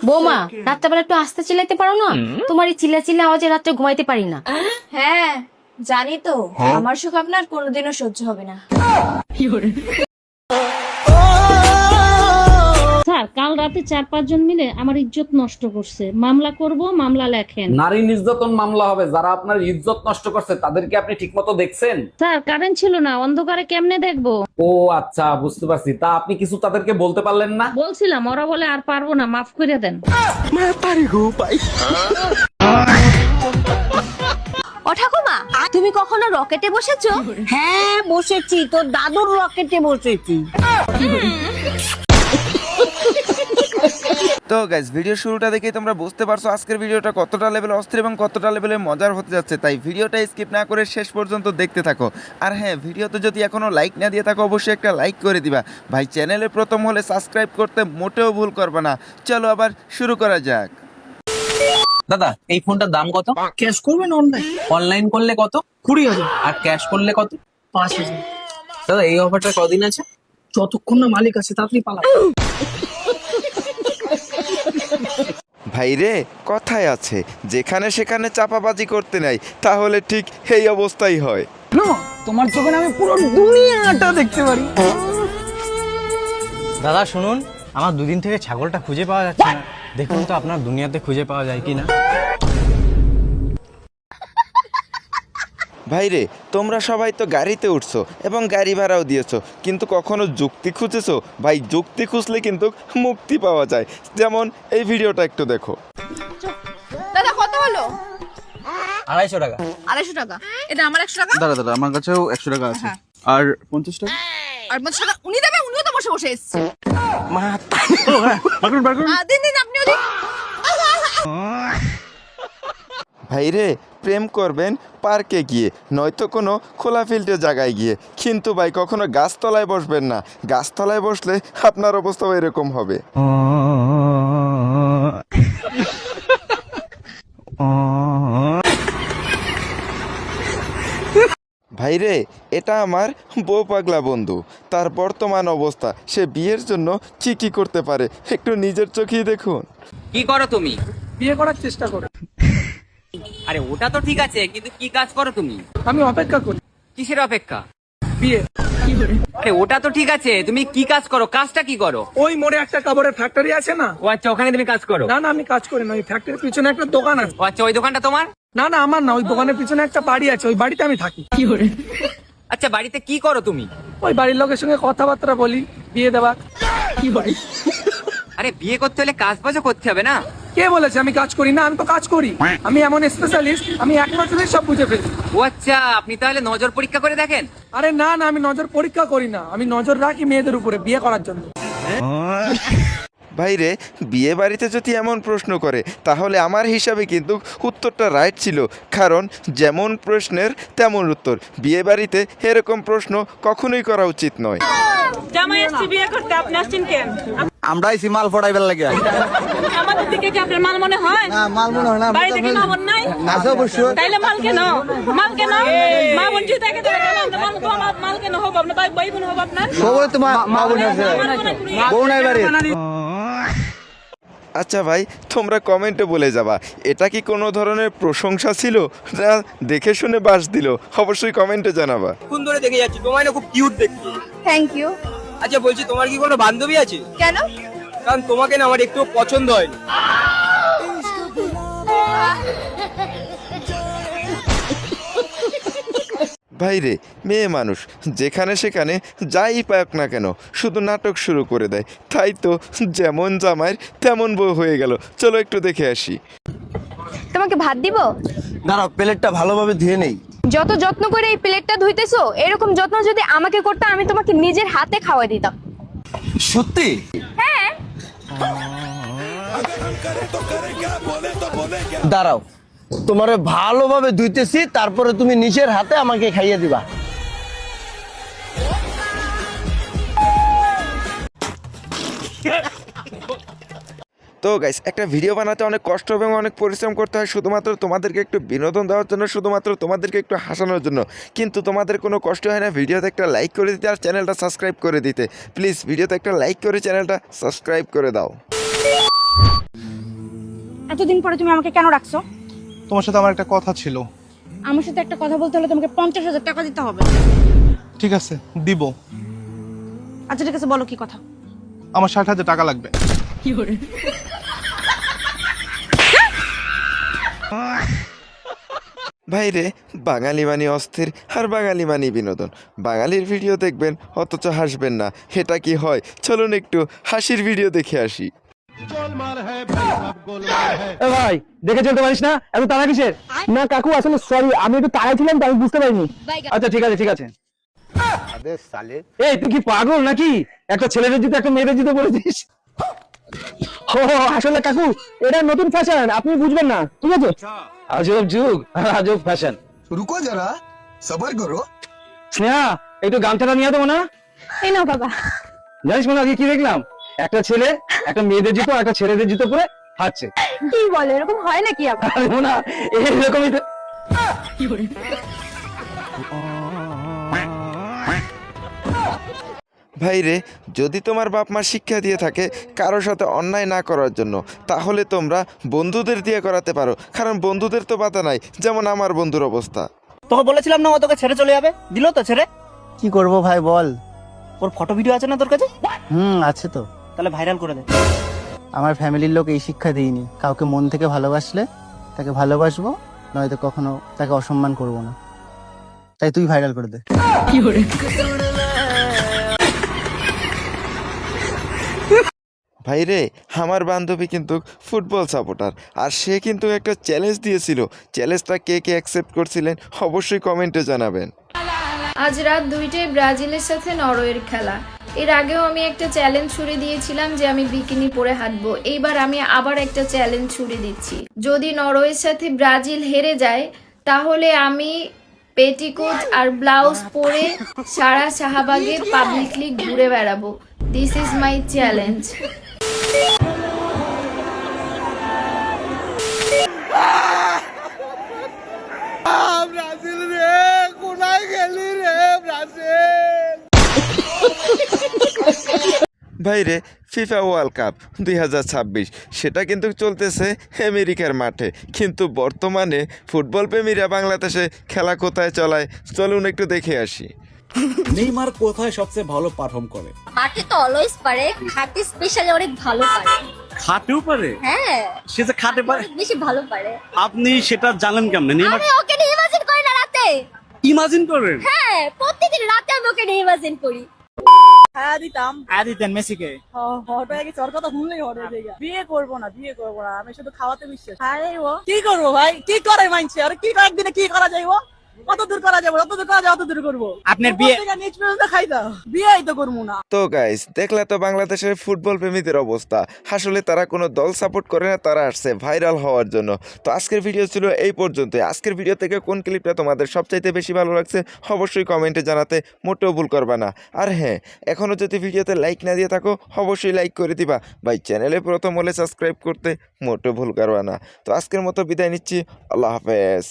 বৌমা, রাত্রেবেলা একটু আস্তে চিল্লাইতে পারো না? তোমার এই চিল্লা চিল্লা আওয়াজে রাত্রে ঘুমাইতে পারি না। হ্যাঁ জানি তো, আমার সুখ আপনার কোনোদিনও সহ্য হবে না। স্যার, কাল রাতে 4-5 জন মিলে আমার ইজ্জত নষ্ট করছে। মামলা করব, মামলা লেখেন। নারী নির্যাতন মামলা হবে। যারা আপনার ইজ্জত নষ্ট করছে তাদেরকে আপনি ঠিকমতো দেখছেন? স্যার, কারেন্ট ছিল না, অন্ধকারে কেমনে দেখবো? ও আচ্ছা, বুঝতে পারছি। তা আপনি কিছু তাদেরকে বলতে পারলেন না? বলছিলাম, ওরা বলে আর পারবো না, মাফ করে দেন। ও ঠাকুমা, তুমি কখনো রকেটে বসেছো? হ্যাঁ বসেছি, তোর দাদুর রকেটে বসেছি। তো গাইস, ভিডিও শুরুটা দেখেই তোমরা বুঝতে পারছো আজকের ভিডিওটা কতটা লেভেলে অস্থির এবং কতটা লেভেলে মজার হতে যাচ্ছে। তাই ভিডিওটা স্কিপ না করে শেষ পর্যন্ত দেখতে থাকো। আর হ্যাঁ, ভিডিওতে যদি এখনো লাইক না দিয়ে থাকো অবশ্যই একটা লাইক করে দিবা ভাই। চ্যানেলে প্রথম হলে সাবস্ক্রাইব করতে মোটেও ভুল করবে না। চলো আবার শুরু করা যাক। দাদা, এই ফোনটার দাম কত? ক্যাশ করবেন অনলাইন? অনলাইন করলে কত? 20,000। আর ক্যাশ করলে কত? 5,000। দাদা, এই অফারটা কদিন আছে? যতক্ষণ না মালিক আছে তাড়াতাড়ি পালা। ভাইরে, কথায় আছে যেখানে সেখানে চাপাবাজি করতে নাই, তাহলে ঠিক এই অবস্থাই হয়। না, তোমার চোখে আমি পুরো দুনিয়াটা দেখতে পারি। দাদা শুনুন, আমার দুদিন থেকে ছাগলটা খুঁজে পাওয়া যাচ্ছে না। দেখুন তো আপনার দুনিয়াতে খুঁজে পাওয়া যায় কিনা। ভাইরে, তোমরা সবাই তো গাড়িতে উঠছো এবং গাড়ি ভাড়াও দিয়েছো, কিন্তু কখনো যুক্তি খুঁজেছো? ভাই, যুক্তি খুঁজলে কিন্তু মুক্তি পাওয়া যায়। যেমন এই ভিডিওটা একটু দেখো। দাদা কত হলো? 250 টাকা। 250 টাকা। এটা আমার 100 টাকা। দাদা আমার কাছেও 100 টাকা আছে। আর 50 টাকা। আর 50 টাকা উনি দেবে, উনিও তো বসে বসে এসছে। দিন দিন, আপনিও দিন। ভাইরে, প্রেম করবেন পার্কে গিয়ে, নয়তো কোনো খোলা ফিল্ডে জায়গায় গিয়ে, কিন্তু ভাই কখনো গাছতলায় বসবেন না। গাছতলায় বসলে আপনার অবস্থাও এরকম হবে। ভাইরে, এটা আমার বউ পাগলা বন্ধু। তার বর্তমান অবস্থা, সে বিয়ের জন্য কি করতে পারে একটু নিজের চোখেই দেখুন। কি করো তুমি? বিয়ে করার চেষ্টা করো। আরে ওটা তো ঠিক আছে, কিন্তু কি কাজ করো তুমি? আমি অপেক্ষা করি। কিসের অপেক্ষা? বিয়ে। আরে ওটা তো ঠিক আছে, তুমি কি কাজ করো? কাজটা কি করো? ওই মোড়ে একটা কাপড়ের ফ্যাক্টরি আছে না? ও আচ্ছা, ওখানে তুমি কাজ করো? না না, আমি কাজ করি না, ওই ফ্যাক্টরির পিছনে একটা দোকান আছে। ও আচ্ছা, ওই দোকানটা তোমার? না না, আমার না, ওই দোকানের পিছনে একটা বাড়ি আছে, ওই বাড়িতে আমি থাকি। আচ্ছা, বাড়িতে কি করো তুমি? ওই বাড়ির লোকের সঙ্গে কথাবার্তা বলি, বিয়ে দেওয়া। আরে বিয়ে করতে হলে কাজ বাজও করতে হবে না? কে বলেছে আমি কাজ করি না? আমি তো কাজ করি। আমি এমন স্পেশালিস্ট, আমি এক নজরেই সব বুঝে ফেলি। ও আচ্ছা, আপনি তাহলে নজর পরীক্ষা করে দেখেন? আরে না না, আমি নজর পরীক্ষা করি না, আমি নজর রাখি মেয়েদের উপরে বিয়ে করার জন্য। ভাইরে, বিয়ে বাড়িতে যদি এমন প্রশ্ন করে তাহলে আমার হিসাবে কিন্তু উত্তরটা রাইট ছিল, কারণ যেমন প্রশ্নের তেমন উত্তর। বিয়ে বাড়িতে এরকম প্রশ্ন কখনোই করা উচিত নয়। জামাই আসছে বিয়ে করতে, আপনি আসছেন কেন? আমরা আইছি মাল ফড়াইবার লাগে। আমাদের দিকে কি আপনার মাল মনে হয়? না, মাল মনে হয় না। বাড়ি থেকে মা বোন নাই? আছে অবশ্যই। তাইলে মাল কেন? মাল কেন? মা বোন যদি থাকে তাহলে মাল কেন হবে? আপনার ভাই বোন হবে আপনার? খবর তো মা বোন আছে, বউ নাই বাড়ি। আচ্ছা ভাই, তোমরা কমেন্টে বলে যাবা এটা কি কোনো ধরনের প্রশংসা ছিল না দেখে শুনে বাস দিল? অবশ্যই কমেন্টে জানাবা। কোন ধরে দেখে যাচ্ছি, তোমায় না খুব কিউট দেখতে। Thank you. আচ্ছা বলছি, তোমার কি কোনো বান্ধবী আছে? কেন? কারণ তোমাকে না আমার একটু পছন্দ হয়নি। ভাইরে, মেয়ে মানুষ যেখানে সেখানে যাই পাক না কেন শুধু নাটক শুরু করে দেয়। তাই তো যেমন জামাইয়ের তেমন বউ হয়ে গেল। চলো একটু দেখে আসি। তোমাকে ভাত দিব? দাঁড়াও, প্লেটটা ভালোভাবে ধুয়ে নেই। যত যত্ন করে এই প্লেটটা ধুইতেছো, এরকম যত্ন যদি আমাকে করতে, আমি তোমাকে নিজের হাতে খাওয়াই দিতাম। সত্যি? হ্যাঁ। দাঁড়াও, তোমারে ভালোভাবে ধুইতেছি, তারপরে তুমি নিজের হাতে আমাকে খাইয়ে দিবা। তো গাইস, একটা ভিডিও বানাতে অনেক কষ্ট এবং অনেক পরিশ্রম করতে হয় শুধুমাত্র তোমাদেরকে একটু বিনোদন দেওয়ার জন্য, শুধুমাত্র তোমাদেরকে একটু হাসানোর জন্য। কিন্তু তোমাদের কোনো কষ্ট হয় না ভিডিওতে একটা লাইক করে দিতে আর চ্যানেলটা সাবস্ক্রাইব করে দিতে। প্লিজ ভিডিওতে একটা লাইক করে চ্যানেলটা সাবস্ক্রাইব করে দাও। এতদিন পরে তুমি আমাকে কেন রাখছো? তোমার সাথে আমার একটা কথা ছিল। আমার সাথে একটা কথা বলতে হলে তোমাকে 50,000 টাকা দিতে হবে। ঠিক আছে, দিব। আচ্ছা ঠিক আছে, বলো কি কথা। আমার 60,000 টাকা লাগবে। ভাইরে, বাঙালি মানে অস্থির আর বাঙালি মানে বিনোদন। বাঙালির ভিডিও দেখবেন অথচ হাসবেন না, এটা কি হয়? চলুন একটু হাসির ভিডিও দেখে আসি। ভাই দেখে চলতে পারিস না, এত তাড়া কিসের? না কাকু, আসলে সরি, আমি একটু তাড়ায় ছিলাম তো, আমি বুঝতে পারিনি। আচ্ছা ঠিক আছে ঠিক আছে। এই তুই কি পাগল নাকি? একটা ছেলেদের জুতো একটা মেয়েদের জুতো পরেছিস। ও আসলে কাকু, এটা নতুন ফ্যাশন, আপনি বুঝবেন না, ঠিক আছে? আজব যুগ, আজব ফ্যাশন। রুকো যারা, সবার করো। স্নেহা, একটু গামছাটা নিয়ে দেবো না? এই নাও বাবা। জানিস মানে আজকে কি দেখলাম? একটা ছেলে একটা মেয়েদের জুতো একটা ছেলেদের জুতো পরে হাঁটছে। কি বলে, এরকম হয় নাকি আবার? আরে না, এরকমই তো। ভাইরে, যদি তোমার বাপ মা শিক্ষা দিয়ে থাকে কারোর সাথে অন্যায় না করার জন্য, তাহলে তোমরা বন্ধুদের দিয়ে করাতে পারো, কারণ বন্ধুদের তো বাধা নাই, যেমন আমার বন্ধুর অবস্থা। তোকে বলেছিলাম না ও তোকে ছেড়ে চলে যাবে, দিল তো ছেড়ে। কি করব ভাই বল? ওর ফটো ভিডিও আছে না তোর কাছে? আছে তো। তাহলে ভাইরাল করে দে। আমার ফ্যামিলির লোক এই শিক্ষা দেয়নি, কাউকে মন থেকে ভালোবাসলে তাকে ভালোবাসবো, নয়তো কখনো তাকে অসম্মান করব না। তাই তুই ভাইরাল করে দে। ভাইরে, আমার বান্ধবী কিন্তু ফুটবল সাপোর্টার, আর সে কিন্তু একটা চ্যালেঞ্জ দিয়েছিল। চ্যালেঞ্জটা কে কে অ্যাকসেপ্ট করছিলেন অবশ্যই কমেন্টে জানাবেন। আজ রাত 2টায় ব্রাজিলের সাথে নরওয়ের খেলা। এর আগেও আমি একটা চ্যালেঞ্জ ছুড়ে দিয়েছিলাম যে আমি বিকিনি পরে হাঁটবো। এইবার আমি আবার একটা চ্যালেঞ্জ ছুড়ে দিচ্ছি, যদি নরওয়ের সাথে ব্রাজিল হেরে যায় তাহলে আমি পেটিকোট আর ব্লাউজ পরে সারা শাহবাগে পাবলিকলি ঘুরে বেড়াবো। This is my challenge. ভাইরে, ফিফা ওয়ার্ল্ড কাপ 2026 সেটা কিন্তু চলতেছে আমেরিকার মাঠে, কিন্তু বর্তমানে ফুটবল প্রেমীরা বাংলাদেশে খেলা কোথায় চলায় চলুন একটু দেখে আসি। নেইমার কোথায় সবচেয়ে ভালো পারফর্ম করে? মাঠে তো অলওয়েজ পারে, খাটে স্পেশালি অনেক ভালো পারে। খাটেও পারে? হ্যাঁ, সে যে খাটে পারে, বেশি ভালো পারে। আপনি সেটা জানেন কেমনে? নেইমার আমি ওকে নিয়ে ইমাজিন করি না রাতে। ইমাজিন করেন? হ্যাঁ, প্রতিদিন রাতে আমি ওকে নিয়ে ইমাজিন করি। হ্যাঁ দিতাম। দিতেন মেসিকে? হট হয়ে গেছে, ওর কথা শুনলেই হট হয়ে যায়। বিয়ে করবো না, বিয়ে করবো না, আমি শুধু খাওয়াতে বিশ্বাস। আরে ও কি করবো ভাই, কি করে মানছে, আর কি একদিনে কি করা যাইবো? কত দূর করা যাবে, যত দূর করা যাবে অত দূর করবো। আপনার বিয়ে নিজ পর্যন্ত খাই দাও, বিয়েই তো করবো না। তো গাইস, দেখলে তো বাংলাদেশের ফুটবল প্রেমীদের অবস্থা। আসলে তারা কোনো দল সাপোর্ট করে না, তারা আসছে ভাইরাল হওয়ার জন্য। তো আজকের ভিডিও ছিল এই পর্যন্তই। আজকের ভিডিও থেকে কোন ক্লিপটা তোমাদের সবচাইতে বেশি ভালো লাগছে অবশ্যই কমেন্টে জানাতে মোটেও ভুল করবা না। আর হ্যাঁ, এখনও যদি ভিডিওতে লাইক না দিয়ে থাকো অবশ্যই লাইক করে দিবা। ভাই, চ্যানেলে প্রথম হলে সাবস্ক্রাইব করতে মোটেও ভুল করবা না। তো আজকের মতো বিদায় নিচ্ছি, আল্লাহ হাফেজ।